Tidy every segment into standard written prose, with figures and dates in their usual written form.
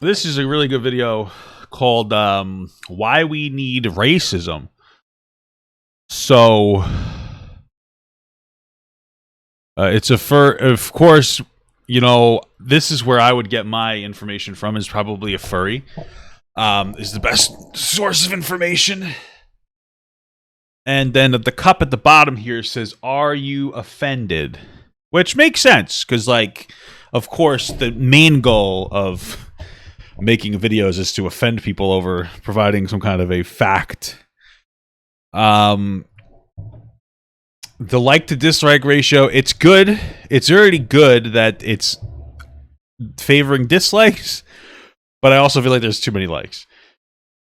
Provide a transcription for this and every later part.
This is a really good video called Why We Need Racism. So, it's of course, you know, this is where I would get my information from, is probably a furry. Is the best source of information. And then the cup at the bottom here says, "Are you offended?" Which makes sense, because, like, of course, the main goal of making videos is to offend people over providing some kind of a fact. The like to dislike ratio, it's good. It's already good that it's favoring dislikes, but I also feel like there's too many likes.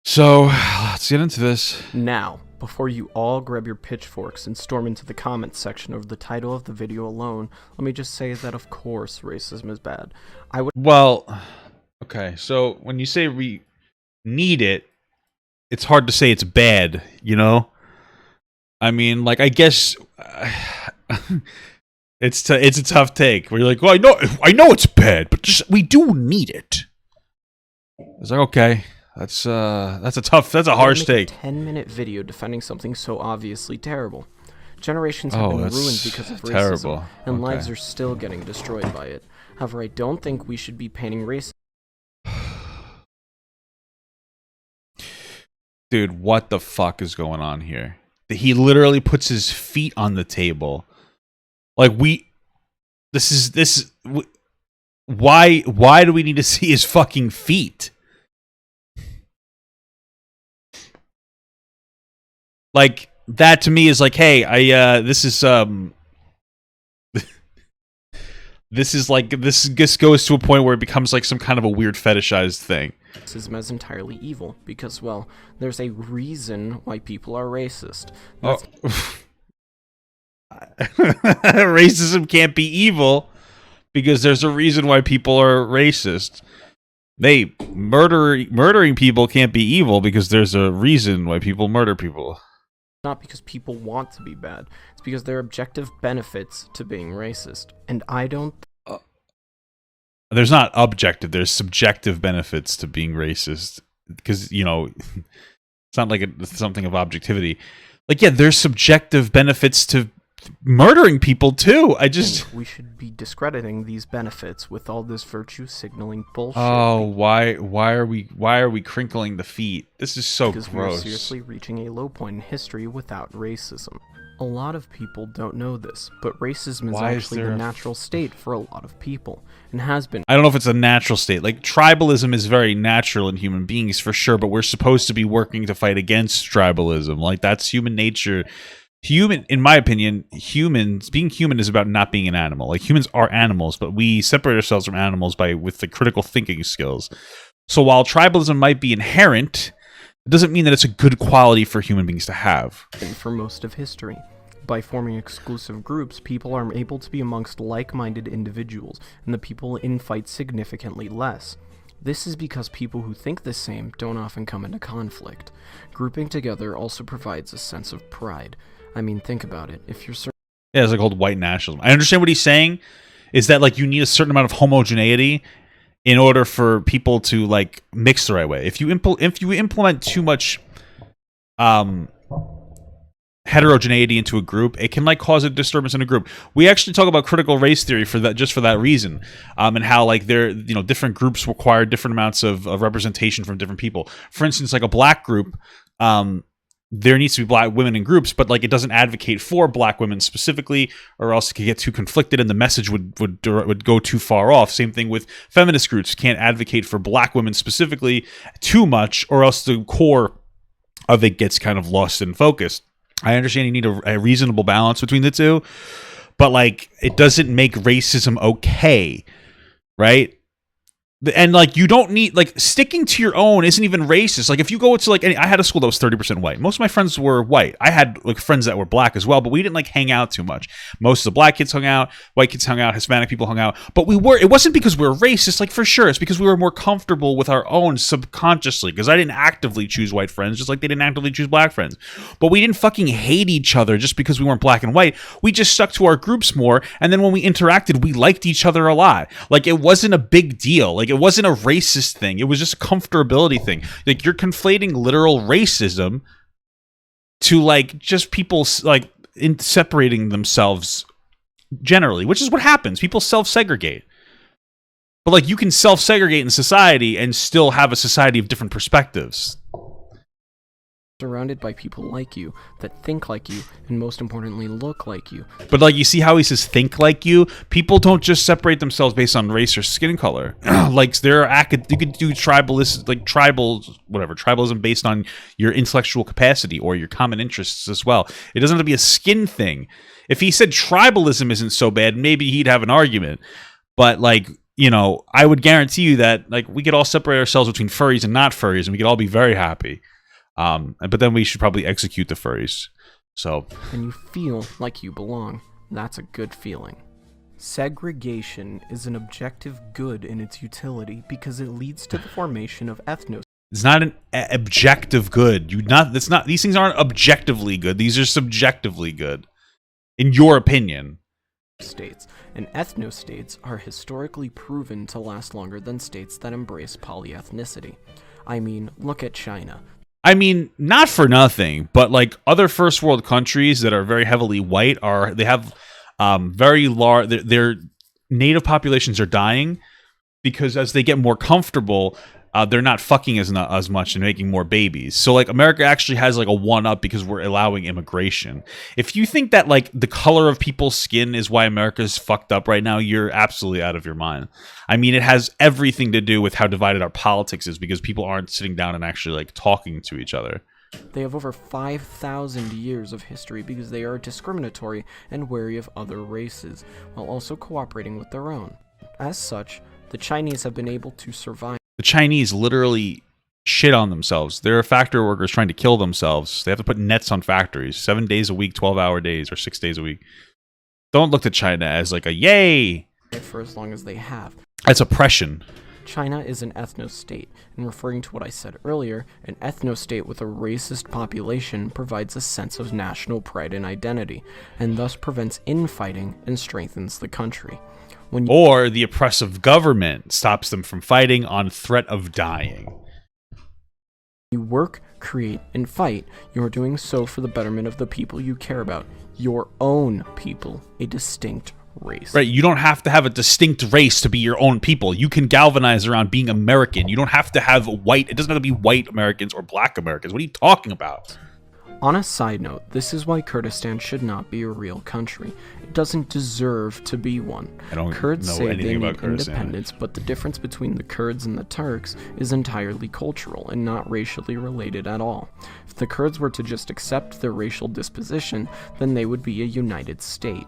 So, let's get into this. Now, before you all grab your pitchforks and storm into the comments section over the title of the video alone, let me just say that of course racism is bad. Well, okay, so when you say we need it, it's hard to say it's bad, you know? I mean, like, I guess it's a tough take where you're like, well, I know it's bad, but just we do need it. It's like, okay, that's a harsh take. A 10-minute video defending something so obviously terrible. Generations have been ruined because of racism, and lives are still getting destroyed by it. However, I don't think we should be painting racism. Dude, what the fuck is going on here? He literally puts his feet on the table. Like, why do we need to see his fucking feet? Like, that to me is like, hey, this goes to a point where it becomes like some kind of a weird fetishized thing. Racism as entirely evil, because, well, there's a reason why people are racist. Racism can't be evil because there's a reason why people are racist. Murdering people can't be evil because there's a reason why people murder people. Not because people want to be bad. It's because there are objective benefits to being racist. And I don't... There's not objective, there's subjective benefits to being racist. Because, you know, it's not like it's something of objectivity. Like, yeah, there's subjective benefits to murdering people, too. We should be discrediting these benefits with all this virtue signaling bullshit. Oh, why are we crinkling the feet? This is so gross. Because we're seriously reaching a low point in history without racism. A lot of people don't know this, but racism is actually the natural state for a lot of people, and has been. I don't know if it's a natural state. Like, tribalism is very natural in human beings, for sure, but we're supposed to be working to fight against tribalism. Like, that's human nature. In my opinion, being human is about not being an animal. Like, humans are animals, but we separate ourselves from animals with the critical thinking skills. So while tribalism might be inherent, it doesn't mean that it's a good quality for human beings to have. For most of history. By forming exclusive groups, people are able to be amongst like-minded individuals, and the people infight significantly less. This is because people who think the same don't often come into conflict. Grouping together also provides a sense of pride. I mean, think about it. If you're certain... Yeah, it's like called white nationalism. I understand what he's saying, is that, like, you need a certain amount of homogeneity in order for people to, like, mix the right way. If you implement too much heterogeneity into a group, it can, like, cause a disturbance in a group. We actually talk about critical race theory for that, just for that reason, and how, like, different groups require different amounts of representation from different people. For instance, like a black group, there needs to be black women in groups, but, like, it doesn't advocate for black women specifically, or else it could get too conflicted and the message would go too far off. Same thing with feminist groups. Can't advocate for black women specifically too much, or else the core of it gets kind of lost in focus. I understand you need a reasonable balance between the two, but, like, it doesn't make racism okay, right? And, like, you don't need, like, sticking to your own isn't even racist. Like, if you go to, like, I had a school that was 30% white. Most of my friends were white. I had, like, friends that were black as well, but we didn't, like, hang out too much. Most of the black kids hung out, white kids hung out, Hispanic people hung out. But it wasn't because we were racist, like, for sure. It's because we were more comfortable with our own subconsciously. Because I didn't actively choose white friends, just like they didn't actively choose black friends. But we didn't fucking hate each other just because we weren't black and white. We just stuck to our groups more, and then when we interacted, we liked each other a lot. Like, it wasn't a big deal. Like, it wasn't a racist thing. It was just a comfortability thing. Like, you're conflating literal racism to like just people like in separating themselves generally, which is what happens. People self-segregate. But like, you can self-segregate in society and still have a society of different perspectives. Surrounded by people like you, that think like you, and most importantly, look like you. But like, you see how he says think like you? People don't just separate themselves based on race or skin color. Like, there are you could do tribalism based on your intellectual capacity or your common interests as well. It doesn't have to be a skin thing. If he said tribalism isn't so bad, maybe he'd have an argument. But like, you know, I would guarantee you that like we could all separate ourselves between furries and not furries, and we could all be very happy. But then we should probably execute the furries. So, and you feel like you belong. That's a good feeling. Segregation is an objective good in its utility because it leads to the formation of ethnos. It's not an objective good. These things aren't objectively good. These are subjectively good, in your opinion. States and ethno-states are historically proven to last longer than states that embrace polyethnicity. I mean, look at China. I mean, not for nothing, but like other first world countries that are very heavily white they have very large. Their native populations are dying because as they get more comfortable, they're not fucking as much and making more babies. So like, America actually has like a one up because we're allowing immigration. If you think that like the color of people's skin is why America's fucked up right now, you're absolutely out of your mind. I mean, it has everything to do with how divided our politics is because people aren't sitting down and actually like talking to each other. They have over 5,000 years of history because they are discriminatory and wary of other races, while also cooperating with their own. As such, the Chinese have been able to survive. The Chinese literally shit on themselves. There are factory workers trying to kill themselves. They have to put nets on factories 7 days a week, 12-hour days, or 6 days a week. Don't look to China as like a yay. For as long as they have. That's oppression. China is an ethno-state, and referring to what I said earlier, an ethno-state with a racist population provides a sense of national pride and identity, and thus prevents infighting and strengthens the country. Or the oppressive government stops them from fighting on threat of dying. You work, create, and fight, you are doing so for the betterment of the people you care about, your own people, a distinct race. Right, you don't have to have a distinct race to be your own people. You can galvanize around being American. You don't have to have white, it doesn't have to be white Americans or black Americans. What are you talking about? On a side note, this is why Kurdistan should not be a real country. It doesn't deserve to be one. Kurds say they need independence, but the difference between the Kurds and the Turks is entirely cultural and not racially related at all. If the Kurds were to just accept their racial disposition, then they would be a united state.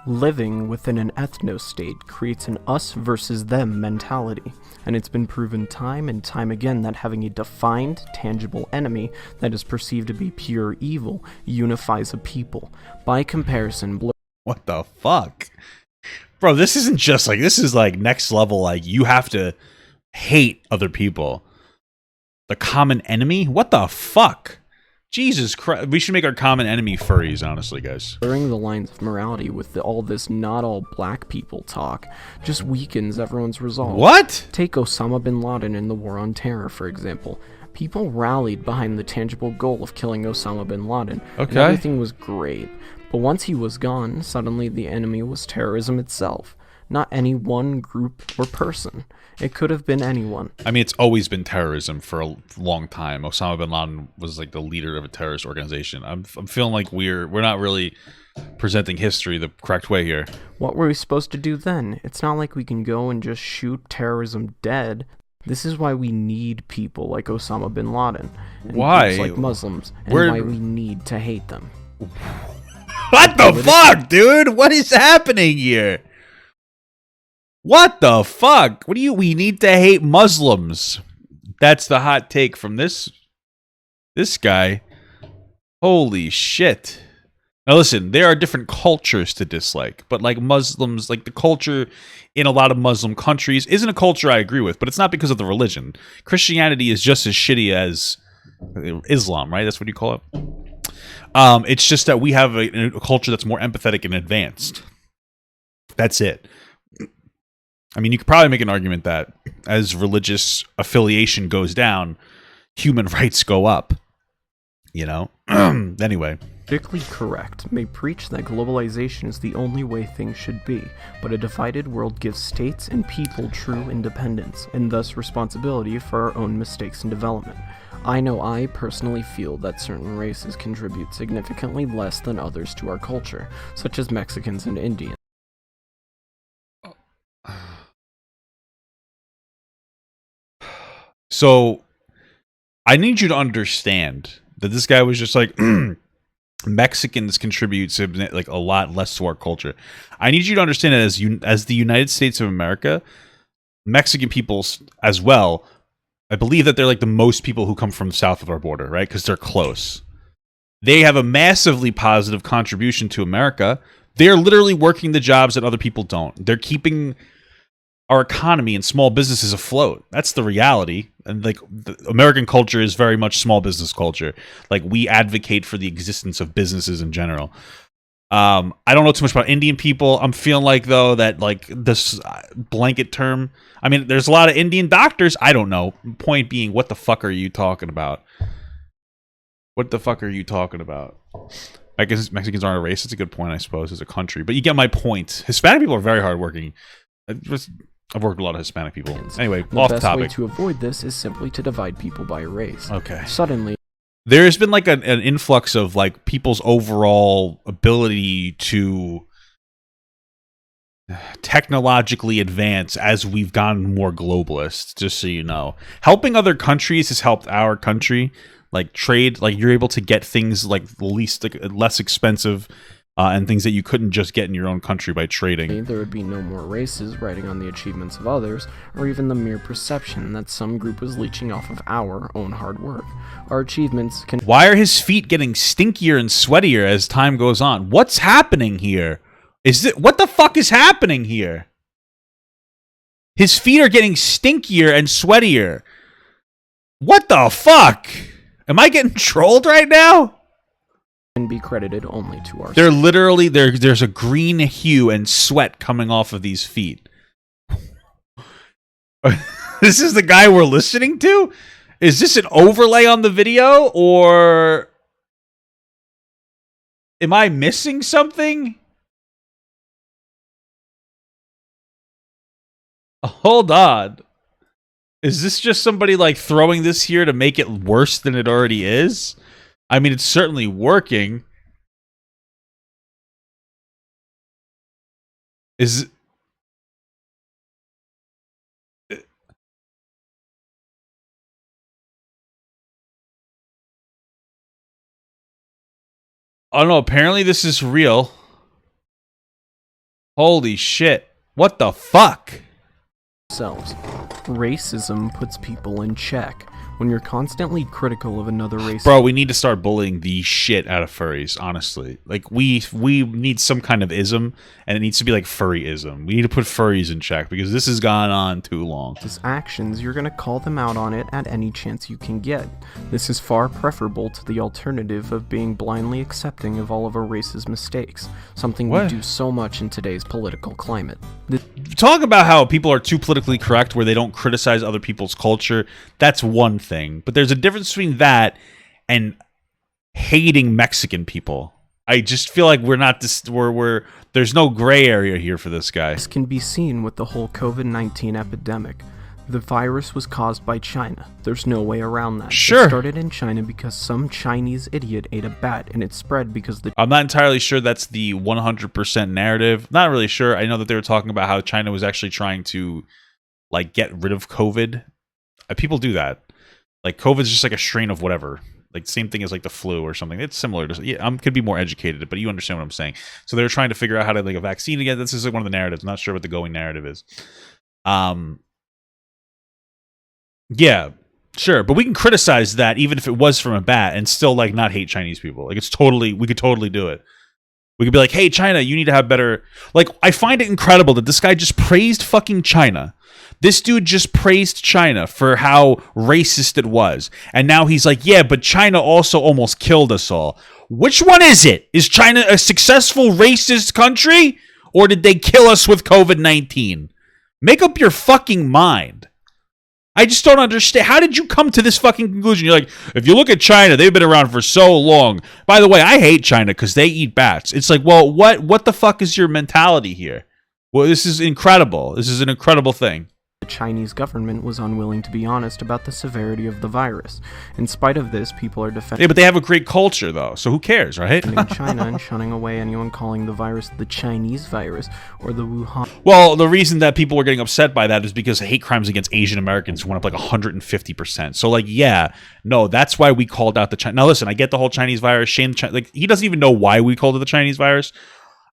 Living within an ethno-state creates an us versus them mentality, and it's been proven time and time again that having a defined, tangible enemy that is perceived to be pure evil unifies a people. By comparison, what the fuck? Bro, this isn't just like, this is like next level, like you have to hate other people. The common enemy? What the fuck? Jesus Christ, we should make our common enemy furries, honestly, guys. Blurring the lines of morality with all this not all black people talk just weakens everyone's resolve. What? Take Osama bin Laden in the War on Terror, for example. People rallied behind the tangible goal of killing Osama bin Laden. Okay. And everything was great. But once he was gone, suddenly the enemy was terrorism itself. Not any one group or person. It could have been anyone. I mean, it's always been terrorism for a long time. Osama bin Laden was like the leader of a terrorist organization. I'm feeling like we're not really presenting history the correct way here. What were we supposed to do then? It's not like we can go and just shoot terrorism dead. This is why we need people like Osama bin Laden. And why? Groups like Muslims. And why we need to hate them. What the fuck, dude? What is happening here? What the fuck? What do you? We need to hate Muslims. That's the hot take from this guy. Holy shit. Now listen, there are different cultures to dislike, but like Muslims, like the culture in a lot of Muslim countries isn't a culture I agree with, but it's not because of the religion. Christianity is just as shitty as Islam, right? That's what you call it. It's just that we have a culture that's more empathetic and advanced. That's it. I mean, you could probably make an argument that as religious affiliation goes down, human rights go up. You know? Anyway. Politically correct may preach that globalization is the only way things should be, but a divided world gives states and people true independence, and thus responsibility for our own mistakes and development. I know I personally feel that certain races contribute significantly less than others to our culture, such as Mexicans and Indians. So, I need you to understand that this guy was just like, Mexicans contribute like a lot less to our culture. I need you to understand that as the United States of America, Mexican people as well, I believe that they're like the most people who come from south of our border, right? Because they're close. They have a massively positive contribution to America. They're literally working the jobs that other people don't. They're keeping our economy and small businesses afloat. That's the reality. And like the American culture is very much small business culture. Like we advocate for the existence of businesses in general. I don't know too much about Indian people. I'm feeling like though that like this blanket term. I mean, there's a lot of Indian doctors. I don't know. Point being, what the fuck are you talking about? What the fuck are you talking about? I guess Mexicans aren't a race. It's a good point, I suppose, as a country. But you get my point. Hispanic people are very hardworking. I've worked with a lot of Hispanic people. Anyway, off topic. The best way to avoid this is simply to divide people by race. Okay. Suddenly, there's been like an influx of like people's overall ability to technologically advance as we've gotten more globalist, just so you know. Helping other countries has helped our country. Like trade, like you're able to get things like less expensive and things that you couldn't just get in your own country by trading. There would be no more races writing on the achievements of others, or even the mere perception that some group was leeching off of our own hard work. Our achievements can... Why are his feet getting stinkier and sweatier as time goes on? What's happening here? What the fuck is happening here? His feet are getting stinkier and sweatier. What the fuck? Am I getting trolled right now? Can be credited only to our... They're literally, there's a green hue and sweat coming off of these feet. This is the guy we're listening to? Is this an overlay on the video, or am I missing something? Hold on. Is this just somebody like throwing this here to make it worse than it already is? I mean, it's certainly working. I don't know. Apparently this is real. Holy shit. What the fuck? Racism puts people in check. When you're constantly critical of another race... Bro, we need to start bullying the shit out of furries, honestly. Like, we need some kind of ism, and it needs to be like furry-ism. We need to put furries in check, because this has gone on too long. Actions, you're going to call them out on it at any chance you can get. This is far preferable to the alternative of being blindly accepting of all of a race's mistakes, something we do so much in today's political climate. Talk about how people are too politically correct where they don't criticize other people's culture. That's one thing. But there's a difference between that and hating Mexican people. I just feel like we're not this. There's no gray area here for this guy. This can be seen with the whole COVID-19 epidemic. The virus was caused by China. There's no way around that. Sure. It started in China because some Chinese idiot ate a bat, and it spread because the... I'm not entirely sure that's the 100% narrative. Not really sure. I know that they were talking about how China was actually trying to, like, get rid of COVID. People do that. Like, COVID's just like a strain of whatever. Like, same thing as, like, the flu or something. It's similar to... Yeah, I could be more educated, but you understand what I'm saying. So they were trying to figure out how to, like, a vaccine again. This is, like, one of the narratives. I'm not sure what the going narrative is. Yeah, sure, but we can criticize that even if it was from a bat and still like not hate Chinese people. Like we could totally do it. We could be like, hey, China, you need to have better... Like, I find it incredible that this guy just praised fucking China. This dude just praised China for how racist it was. And now he's like, yeah, but China also almost killed us all. Which one is it? Is China a successful racist country? Or did they kill us with COVID-19? Make up your fucking mind. I just don't understand. How did you come to this fucking conclusion? You're like, if you look at China, they've been around for so long. By the way, I hate China because they eat bats. It's like, well, what the fuck is your mentality here? Well, this is incredible. This is an incredible thing. The Chinese government was unwilling to be honest about the severity of the virus. In spite of this, people are defending Yeah, but they have a great culture, though, so who cares, right? China and shunning away anyone calling the virus the Chinese virus or the Wuhan. Well, the reason that people were getting upset by that is because hate crimes against Asian Americans went up like 150%. So, like, yeah, no, that's why we called out the China. Now, listen, I get the whole Chinese virus. Shane, like, he doesn't even know why we called it the Chinese virus.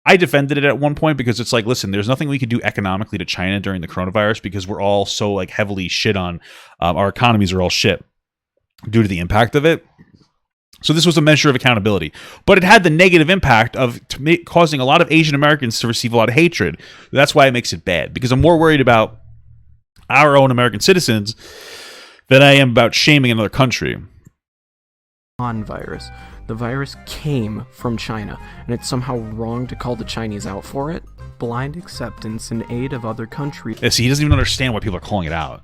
I defended it at one point because it's like, listen, there's nothing we could do economically to China during the coronavirus because we're all so like heavily shit on. Our economies are all shit due to the impact of it. So this was a measure of accountability, but it had the negative impact of causing a lot of Asian Americans to receive a lot of hatred. That's why it makes it bad, because I'm more worried about our own American citizens than I am about shaming another country. Virus. The virus came from China, and it's somehow wrong to call the Chinese out for it? Blind acceptance and aid of other countries Yeah, see, he doesn't even understand why people are calling it out.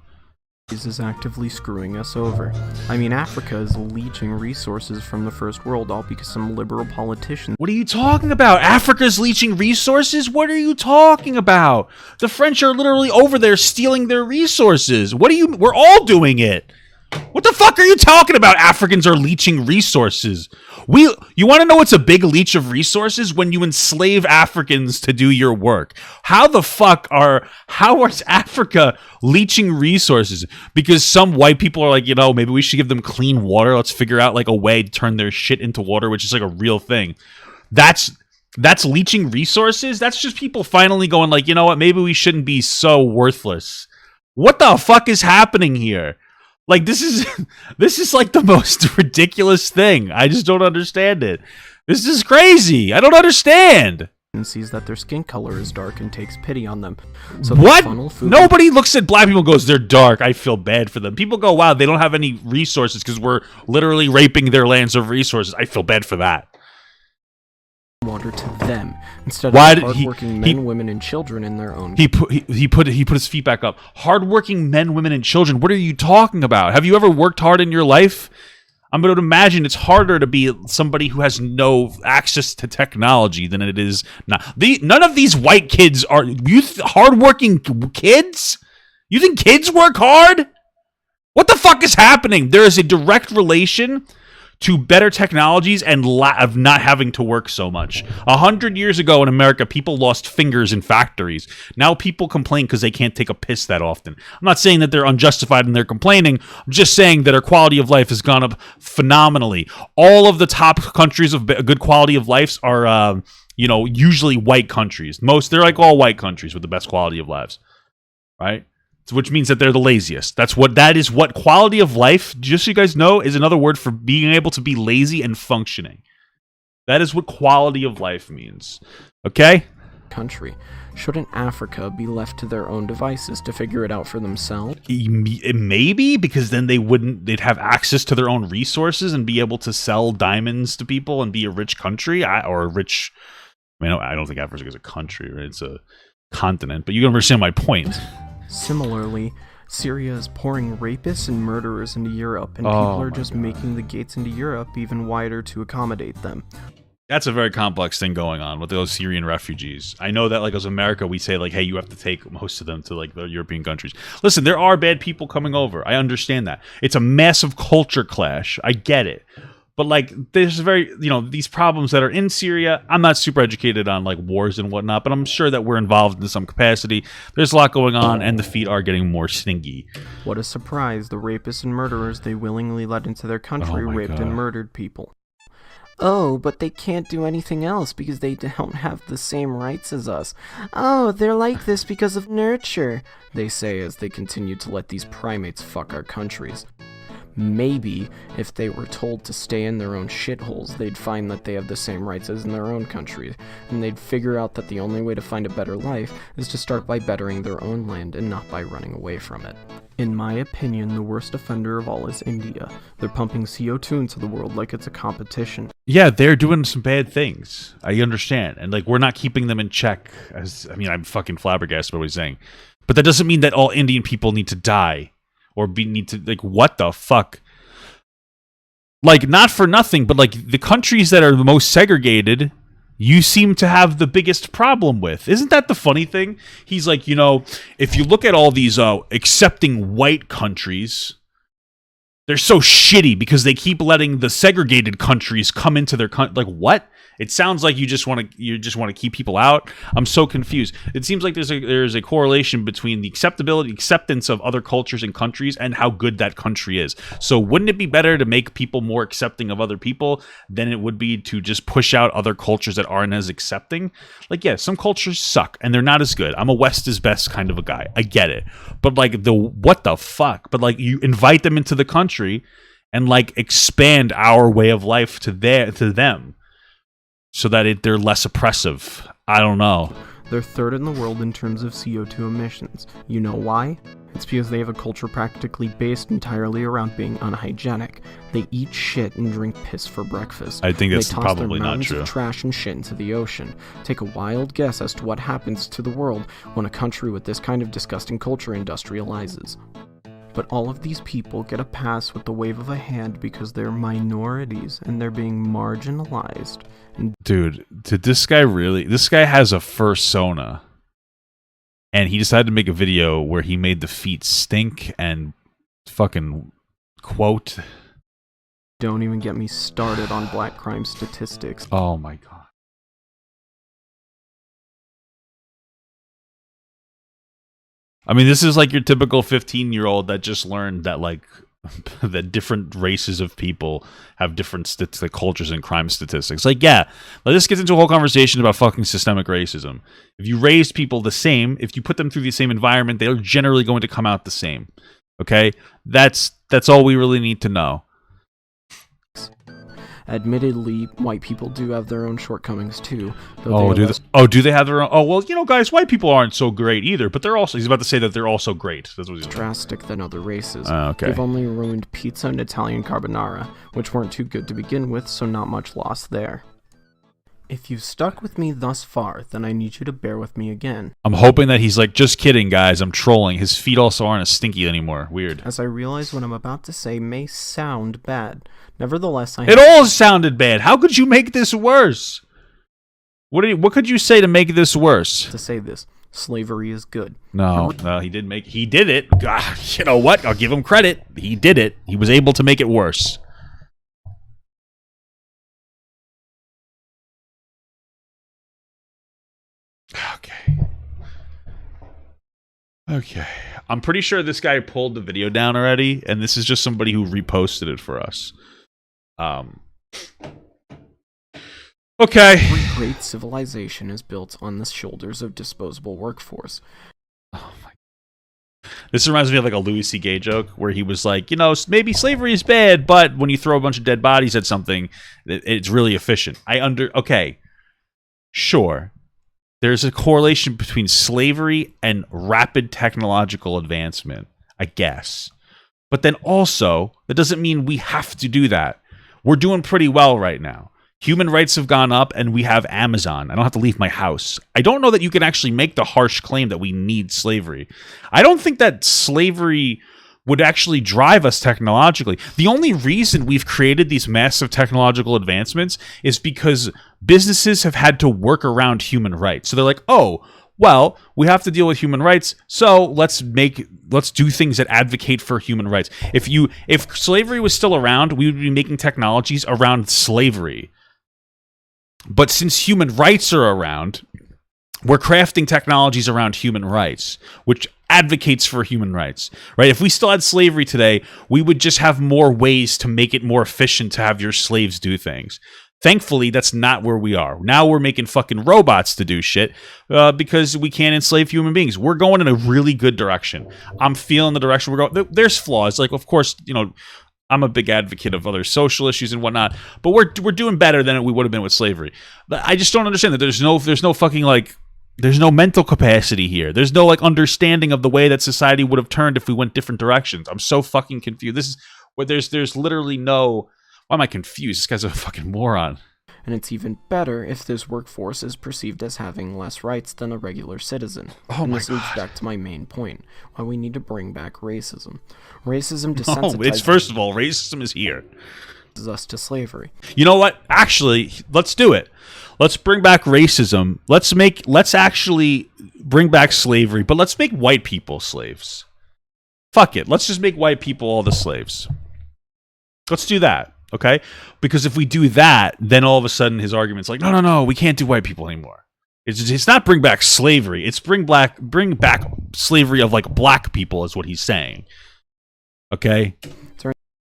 is actively screwing us over. I mean, Africa is leeching resources from the first world, all because some liberal politicians What are you talking about? Africa's leeching resources? What are you talking about? The French are literally over there stealing their resources. We're all doing it. What the fuck are you talking about? Africans are leeching resources. You want to know what's a big leech of resources? When you enslave Africans to do your work. How is Africa leeching resources? Because some white people are like, maybe we should give them clean water. Let's figure out like a way to turn their shit into water, which is like a real thing. That's leeching resources? That's just people finally going like, you know what? Maybe we shouldn't be so worthless. What the fuck is happening here? Like, this is like the most ridiculous thing. I just don't understand it. This is crazy. I don't understand. sees that their skin color is dark and takes pity on them. So What? funnel food Nobody looks at black people and goes, they're dark. I feel bad for them. People go, wow, they don't have any resources because we're literally raping their lands of resources. I feel bad for that. water to them instead Why of did hardworking men, women, and children in their own. He put his feet back up. Hardworking men, women, and children. What are you talking about? Have you ever worked hard in your life? I'm going to imagine it's harder to be somebody who has no access to technology than it is not. None of these white kids are hardworking kids. You think kids work hard? What the fuck is happening? There is a direct relation to better technologies and of not having to work so much. 100 years ago in America, people lost fingers in factories. Now people complain because they can't take a piss that often. I'm not saying that they're unjustified in their complaining. I'm just saying that our quality of life has gone up phenomenally. All of the top countries of good quality of lives are, usually white countries. They're like all white countries with the best quality of lives, right? Which means that they're the laziest. That is what quality of life, just so you guys know, is another word for being able to be lazy and functioning. That is what quality of life means. Okay? Country. Shouldn't Africa be left to their own devices to figure it out for themselves? Maybe, because then they'd have access to their own resources and be able to sell diamonds to people and be a rich country, I don't think Africa is a country, right? It's a continent, but you understand my point. Similarly, Syria is pouring rapists and murderers into Europe, and people are just making the gates into Europe even wider to accommodate them. That's a very complex thing going on with those Syrian refugees. I know that, like, as America, we say, like, hey, you have to take most of them to, like, the European countries. Listen, there are bad people coming over. I understand that. It's a massive culture clash. I get it. But, like, there's these problems that are in Syria. I'm not super educated on, like, wars and whatnot, but I'm sure that we're involved in some capacity. There's a lot going on, and the feet are getting more stingy. What a surprise. The rapists and murderers they willingly let into their country raped and murdered people. Oh, but they can't do anything else because they don't have the same rights as us. Oh, they're like this because of nurture, they say as they continue to let these primates fuck our countries. Maybe, if they were told to stay in their own shitholes, they'd find that they have the same rights as in their own country, and they'd figure out that the only way to find a better life is to start by bettering their own land and not by running away from it. In my opinion, the worst offender of all is India. They're pumping CO2 into the world like it's a competition. Yeah, they're doing some bad things. I understand. And, like, we're not keeping them in check. I'm fucking flabbergasted by what he's saying. But that doesn't mean that all Indian people need to die. or need to, like, what the fuck? Like, not for nothing, but like the countries that are the most segregated, you seem to have the biggest problem with. Isn't that the funny thing? He's like, if you look at all these accepting white countries, they're so shitty because they keep letting the segregated countries come into their country. Like, what? It sounds like you just want to keep people out. I'm so confused. It seems like there's a correlation between the acceptance of other cultures and countries and how good that country is. So wouldn't it be better to make people more accepting of other people than it would be to just push out other cultures that aren't as accepting? Like, yeah, some cultures suck and they're not as good. I'm a West is best kind of a guy. I get it. But like, what the fuck? But like, you invite them into the country and like expand our way of life to them. So that they're less oppressive. I don't know. They're third in the world in terms of CO2 emissions. You know why? It's because they have a culture practically based entirely around being unhygienic. They eat shit and drink piss for breakfast. I think that's they toss probably their not mountains true. of trash and shit into the ocean. Take a wild guess as to what happens to the world when a country with this kind of disgusting culture industrializes. But all of these people get a pass with the wave of a hand because they're minorities and they're being marginalized. Dude, this guy has a fursona. And he decided to make a video where he made the feet stink and fucking quote. Don't even get me started on black crime statistics. Oh my god. I mean, this is like your typical 15-year-old that just learned that, like, that different races of people have different cultures and crime statistics. Like, yeah, this gets into a whole conversation about fucking systemic racism. If you raise people the same, if you put them through the same environment, they're generally going to come out the same. Okay? That's all we really need to know. Admittedly, white people do have their own shortcomings too. Do they have their own? Oh, well, guys, white people aren't so great either, but they're also, he's about to say that they're also great. That's what he's drastic than other races. Okay. They've only ruined pizza and Italian carbonara, which weren't too good to begin with, so not much loss there. If you've stuck with me thus far, then I need you to bear with me again. I'm hoping that he's like, just kidding, guys, I'm trolling. His feet also aren't as stinky anymore. Weird. As I realize what I'm about to say may sound bad. Nevertheless, It all sounded bad. How could you make this worse? What could you say to make this worse? To say this, slavery is good. No, he did it. God, you know what? I'll give him credit. He did it. He was able to make it worse. Okay. I'm pretty sure this guy pulled the video down already, and this is just somebody who reposted it for us. Okay. Every great civilization is built on the shoulders of disposable workforce. Oh my. This reminds me of like a Louis C.K. joke where he was like, maybe slavery is bad, but when you throw a bunch of dead bodies at something, it's really efficient. Okay. Sure. There's a correlation between slavery and rapid technological advancement, I guess. But then also, that doesn't mean we have to do that. We're doing pretty well right now. Human rights have gone up, and we have Amazon. I don't have to leave my house. I don't know that you can actually make the harsh claim that we need slavery. I don't think that slavery would actually drive us technologically. The only reason we've created these massive technological advancements is because businesses have had to work around human rights. So they're like, oh, well, we have to deal with human rights, so let's do things that advocate for human rights. If slavery was still around, we would be making technologies around slavery. But since human rights are around, we're crafting technologies around human rights, which advocates for human rights, right? If we still had slavery today, we would just have more ways to make it more efficient to have your slaves do things. Thankfully, that's not where we are. Now we're making fucking robots to do shit because we can't enslave human beings. We're going in a really good direction. I'm feeling the direction we're going. There's flaws. Like, of course, I'm a big advocate of other social issues and whatnot, but we're doing better than we would have been with slavery. I just don't understand that there's no fucking like, there's no mental capacity here. There's no like understanding of the way that society would have turned if we went different directions. I'm so fucking confused. This is where there's literally no. Why am I confused? This guy's a fucking moron. And it's even better if this workforce is perceived as having less rights than a regular citizen. Oh and my this loops God. back to my main point, why we need to bring back racism. Racism No, desensitizes it's first of all, racism is here. us to slavery. You know what? Actually, let's do it. Let's bring back racism. Let's actually bring back slavery, but let's make white people slaves. Fuck it. Let's just make white people all the slaves. Let's do that, okay? Because if we do that, then all of a sudden his argument's like, no, we can't do white people anymore. It's not bring back slavery. It's bring back slavery of like black people is what he's saying. Okay?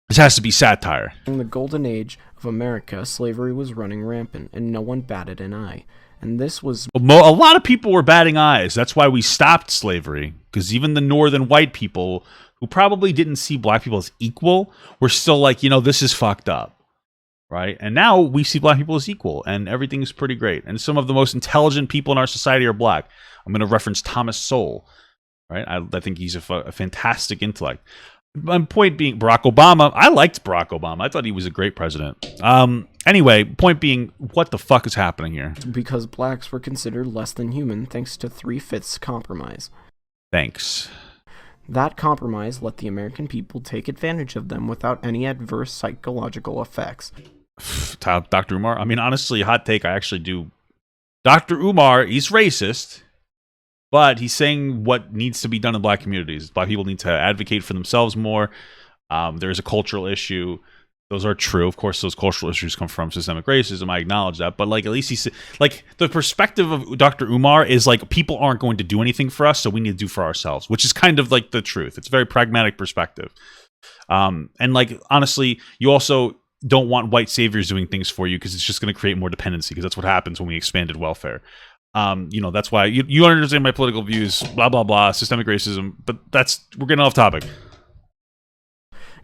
This has to be satire. In the golden age of America, slavery was running rampant, and no one batted an eye. And this was... A lot of people were batting eyes. That's why we stopped slavery. Because even the northern white people, who probably didn't see black people as equal, were still like, this is fucked up. Right? And now we see black people as equal, and everything's pretty great. And some of the most intelligent people in our society are black. I'm going to reference Thomas Sowell. Right? I think he's a fantastic intellect. My point being, Barack Obama, I liked Barack Obama. I thought he was a great president. Anyway, point being, what the fuck is happening here? Because blacks were considered less than human thanks to 3/5 compromise. Thanks. That compromise let the American people take advantage of them without any adverse psychological effects. Dr. Umar, I mean, honestly, hot take, I actually do. Dr. Umar, he's racist. But he's saying what needs to be done in black communities. Black people need to advocate for themselves more. There's a cultural issue. Those are true. Of course, those cultural issues come from systemic racism. I acknowledge that. But like, at least he's like, the perspective of Dr. Umar is like, people aren't going to do anything for us, so we need to do for ourselves, which is kind of like the truth. It's a very pragmatic perspective. And like, honestly, you also don't want white saviors doing things for you because it's just going to create more dependency, because that's what happens when we expanded welfare. That's why you understand my political views, blah, blah, blah, systemic racism, but we're getting off topic.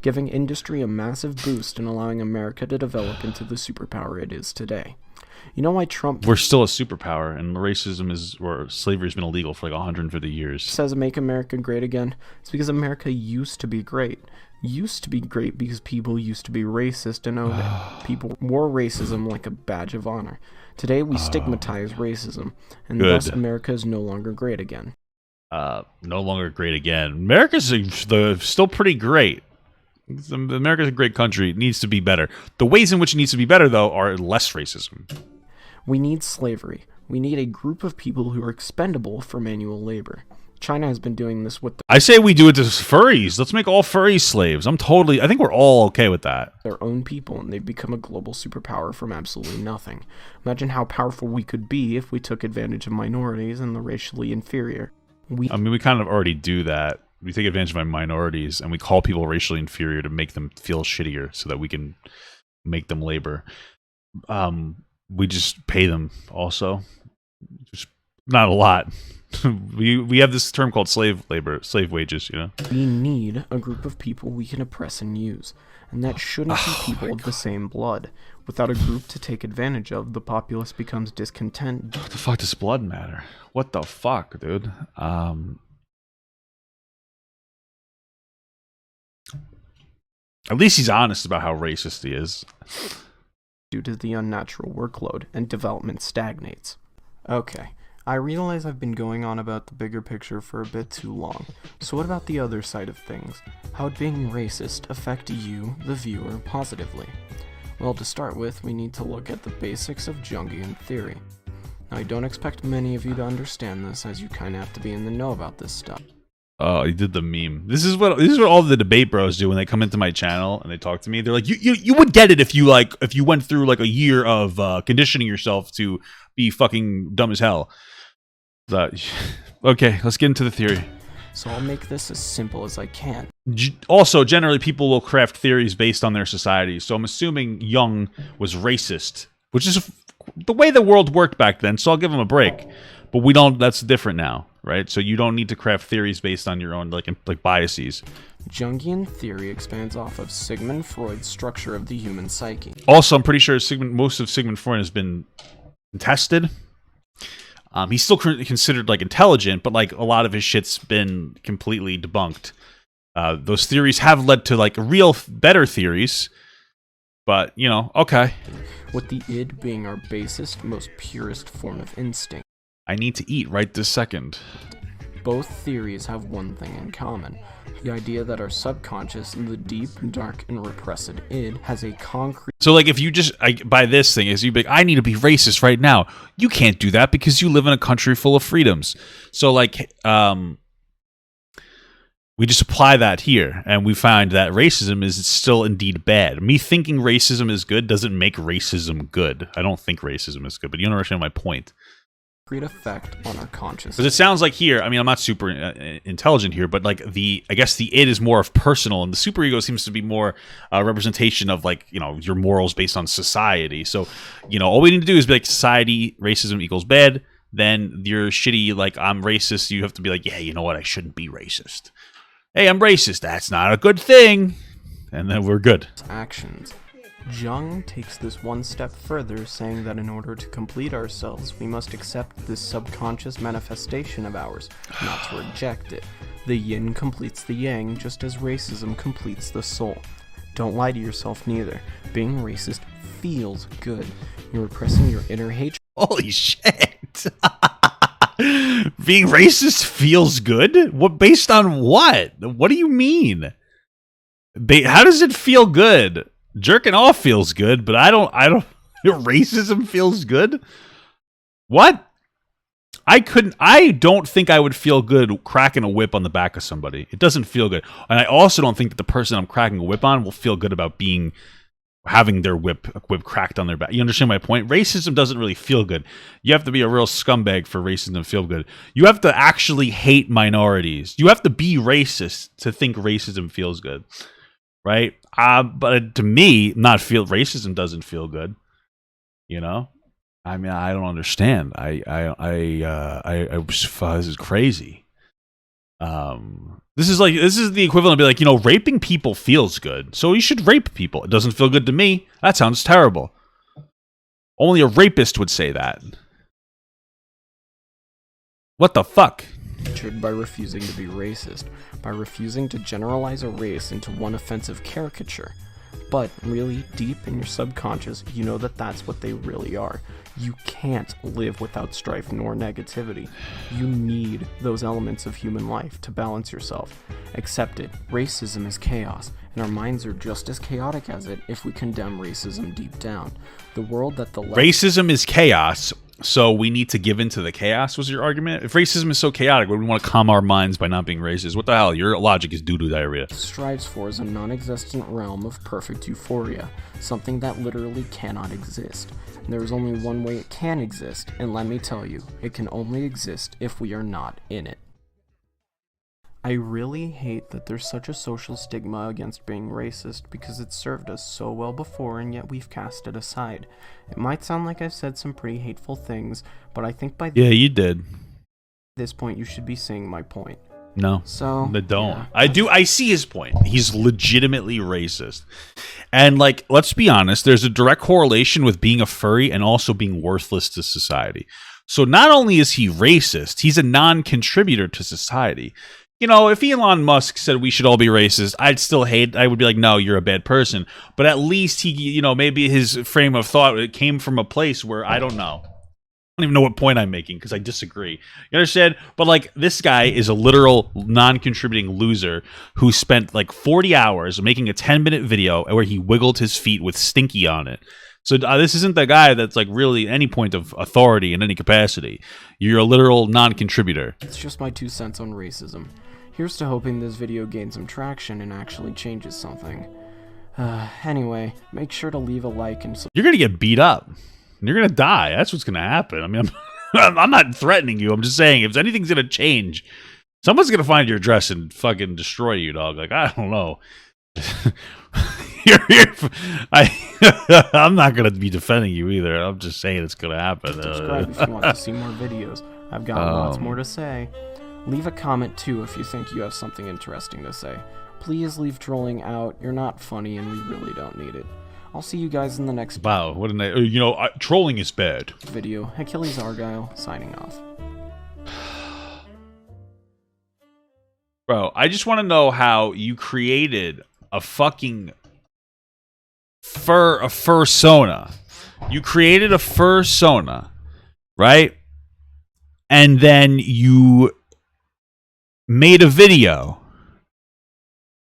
Giving industry a massive boost and allowing America to develop into the superpower it is today. You know why Trump... We're still a superpower, and slavery has been illegal for like 150 years. ...says make America great again? It's because America used to be great. Used to be great because people used to be racist and owned it. People wore racism like a badge of honor. Today we stigmatize racism, and thus America is no longer great again. No longer great again. America's still pretty great. America's a great country. It needs to be better. The ways in which it needs to be better, though, are less racism. We need slavery. We need a group of people who are expendable for manual labor. China has been doing this with... I say we do it to furries. Let's make all furries slaves. I think we're all okay with that. ...their own people, and they've become a global superpower from absolutely nothing. Imagine how powerful we could be if we took advantage of minorities and the racially inferior. We kind of already do that. We take advantage of minorities, and we call people racially inferior to make them feel shittier so that we can make them labor. We just pay them also. Just not a lot. we have this term called slave wages, We need a group of people we can oppress and use, and that shouldn't be people of the same blood. Without a group to take advantage of, the populace becomes discontent. What the fuck does blood matter? What the fuck, dude? At least he's honest about how racist he is. Due to the unnatural workload, and development stagnates. Okay. I realize I've been going on about the bigger picture for a bit too long, so what about the other side of things? How would being racist affect you, the viewer, positively? Well, to start with, we need to look at the basics of Jungian theory. Now, I don't expect many of you to understand this, as you kinda have to be in the know about this stuff. Oh, he did the meme. This is what all the debate bros do when they come into my channel and they talk to me. They're like, you would get it if you went through like a year of conditioning yourself to be fucking dumb as hell. Okay, let's get into the theory. So I'll make this as simple as I can. Also, generally, people will craft theories based on their society. So I'm assuming Jung was racist, which is the way the world worked back then. So I'll give him a break. But we don't. That's different now, right? So you don't need to craft theories based on your own like biases. Jungian theory expands off of Sigmund Freud's structure of the human psyche. Also, I'm pretty sure most of Sigmund Freud has been tested. He's still considered like intelligent, but like a lot of his shit's been completely debunked. Those theories have led to like real better theories, but okay. with the id being our basest, most purest form of instinct. I need to eat right this second. Both theories have one thing in common. The idea that our subconscious, the deep, dark, and repressed id, has a concrete... So, like, if you just, by this thing, is you be like, I need to be racist right now. You can't do that because you live in a country full of freedoms. So, like, we just apply that here, and we find that racism is still indeed bad. Me thinking racism is good doesn't make racism good. I don't think racism is good, but you don't understand my point. Effect on our consciousness. Because it sounds like here, I mean, I'm not super intelligent here, but like I guess the id is more of personal, and the superego seems to be more a representation of, like, you know, your morals based on society. So, you know, all we need to do is be like, society, racism equals bad. Then you're shitty, like, I'm racist. You have to be like, yeah, you know what? I shouldn't be racist. Hey, I'm racist. That's not a good thing. And then we're good. Actions. Jung takes this one step further, saying that in order to complete ourselves, we must accept this subconscious manifestation of ours, not to reject it. The yin completes the yang, just as racism completes the soul. Don't lie to yourself neither. Being racist feels good. You're repressing your inner hatred. Holy shit. Being racist feels good? What, based on what? What do you mean? How does it feel good? Jerking off feels good, but I don't racism feels good? What? I don't think I would feel good cracking a whip on the back of somebody. It doesn't feel good. And I also don't think that the person I'm cracking a whip on will feel good about having their whip cracked on their back. You understand my point? Racism doesn't really feel good. You have to be a real scumbag for racism to feel good. You have to actually hate minorities. You have to be racist to think racism feels good. Right? But to me, racism doesn't feel good. You know? I mean, I don't understand. This is crazy. This is the equivalent of be like, you know, raping people feels good, so you should rape people. It doesn't feel good to me. That sounds terrible. Only a rapist would say that. What the fuck? By refusing to be racist, by refusing to generalize a race into one offensive caricature. But really, deep in your subconscious, you know that that's what they really are. You can't live without strife nor negativity. You need those elements of human life to balance yourself. Accept it. Racism is chaos, and our minds are just as chaotic as it if we condemn racism deep down. The world that the racism is chaos, so we need to give in to the chaos, was your argument? If racism is so chaotic, would we want to calm our minds by not being racist? What the hell? Your logic is doo-doo diarrhea. Strives for is a non-existent realm of perfect euphoria, something that literally cannot exist. And there is only one way it can exist, and let me tell you, it can only exist if we are not in it. I really hate that there's such a social stigma against being racist because it served us so well before and yet we've cast it aside. It might sound like I've said some pretty hateful things, but I think by you did. This point you should be seeing my point. No. So they don't. Yeah, I see his point. He's legitimately racist. And like, let's be honest, there's a direct correlation with being a furry and also being worthless to society. So not only is he racist, he's a non-contributor to society. You know, if Elon Musk said we should all be racist, I would be like, no, you're a bad person. But at least he, you know, maybe his frame of thought, it came from a place where, I don't know. I don't even know what point I'm making because I disagree. You understand? But like, this guy is a literal non-contributing loser who spent like 40 hours making a 10-minute video where he wiggled his feet with Stinky on it. So this isn't the guy that's like really any point of authority in any capacity. You're a literal non-contributor. It's just my 2 cents on racism. Here's to hoping this video gains some traction and actually changes something. Anyway, make sure to leave a like and You're gonna get beat up. You're gonna die. That's what's gonna happen. I mean, I'm not threatening you. I'm just saying, if anything's gonna change, someone's gonna find your address and fucking destroy you, dog. Like, I don't know. I'm not gonna be defending you either. I'm just saying it's gonna happen. Subscribe if you want to see more videos. I've got lots more to say. Leave a comment too if you think you have something interesting to say. Please leave trolling out. You're not funny and we really don't need it. I'll see you guys in the next Wow, what an you know, trolling is bad. Video. Achilles Argyle signing off. Bro, I just want to know how you created a fucking fursona You created a fursona, right? And then you made a video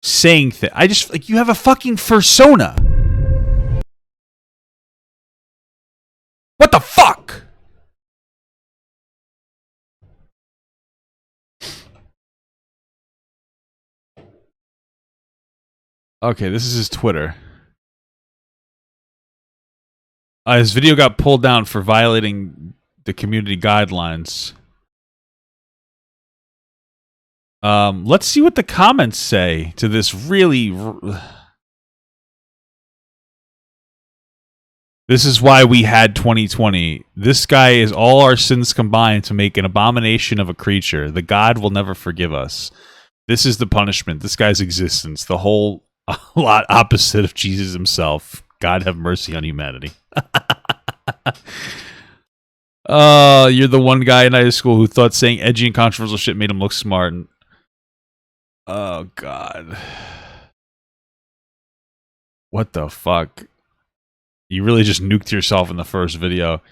saying that. I just, like, you have a fucking fursona. What the fuck? Okay, this is his Twitter. His video got pulled down for violating the community guidelines. Let's see what the comments say to this really... This is why we had 2020. This guy is all our sins combined to make an abomination of a creature. The God will never forgive us. This is the punishment. This guy's existence. The whole lot opposite of Jesus himself. God have mercy on humanity. You're the one guy in high school who thought saying edgy and controversial shit made him look smart. Oh, God. What the fuck? You really just nuked yourself in the first video.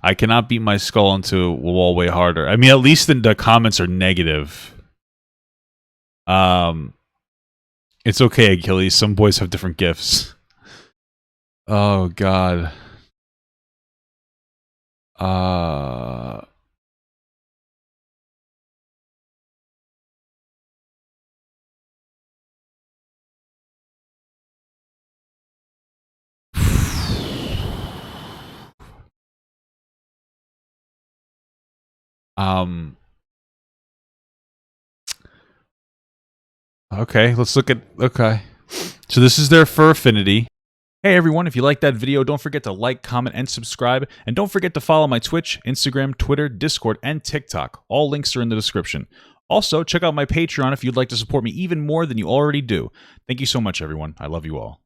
I cannot beat my skull into a wall way harder. I mean, at least the comments are negative. It's okay, Achilles. Some boys have different gifts. Oh, God. Okay, let's look at... Okay. So this is their fur affinity. Hey everyone, if you liked that video, don't forget to like, comment, and subscribe. And don't forget to follow my Twitch, Instagram, Twitter, Discord, and TikTok. All links are in the description. Also, check out my Patreon if you'd like to support me even more than you already do. Thank you so much, everyone. I love you all.